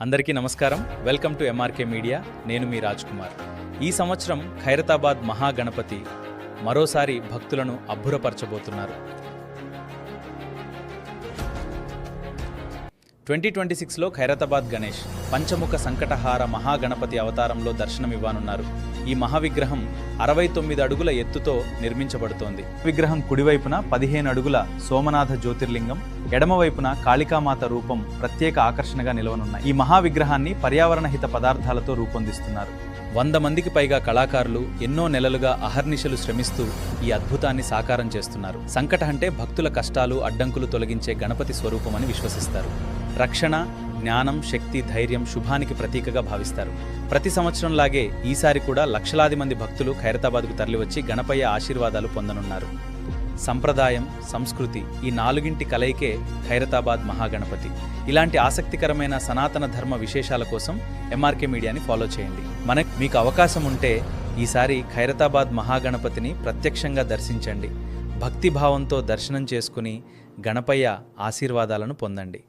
అందరికీ నమస్కారం. Welcome to MRK media. నేను మీ రాజ్ కుమార్. ఈ సంవత్సరం ఖైరతాబాద్ మహాగణపతి మరోసారి భక్తులను అబ్బురపరచబోతున్నారు. 2026లో ఖైరతాబాద్ గణేష్ పంచముఖ సంకటహార మహాగణపతి అవతారంలో దర్శనమివ్వనున్నారు. ఈ మహావిగ్రహం 69 అడుగుల ఎత్తుతో నిర్మించబడుతోంది. విగ్రహం కుడివైపున 15 అడుగుల సోమనాథ జ్యోతిర్లింగం, ఎడమవైపున కాళికామాత రూపం ప్రత్యేక ఆకర్షణగా నిలవనున్నాయి. ఈ మహావిగ్రహాన్ని పర్యావరణ హిత పదార్థాలతో రూపొందిస్తున్నారు. 100 మందికి పైగా కళాకారులు ఎన్నో నెలలుగా అహర్నిశలు శ్రమిస్తూ ఈ అద్భుతాన్ని సాకారం చేస్తున్నారు. సంకట అంటే భక్తుల కష్టాలు, అడ్డంకులు తొలగించే గణపతి స్వరూపమని విశ్వసిస్తారు. రక్షణ, జ్ఞానం, శక్తి, ధైర్యం, శుభానికి ప్రతీకగా భావిస్తారు. ప్రతి సంవత్సరంలాగే ఈసారి కూడా లక్షలాది మంది భక్తులు ఖైరతాబాద్కు తరలివచ్చి గణపయ్య ఆశీర్వాదాలు పొందనున్నారు. సంప్రదాయం, సంస్కృతి ఈ నాలుగింటి కలయికే ఖైరతాబాద్ మహాగణపతి. ఇలాంటి ఆసక్తికరమైన సనాతన ధర్మ విశేషాల కోసం ఎంఆర్కే మీడియాని ఫాలో చేయండి. మీకు అవకాశం ఉంటే ఈసారి ఖైరతాబాద్ మహాగణపతిని ప్రత్యక్షంగా దర్శించండి. భక్తిభావంతో దర్శనం చేసుకుని గణపయ్య ఆశీర్వాదాలను పొందండి.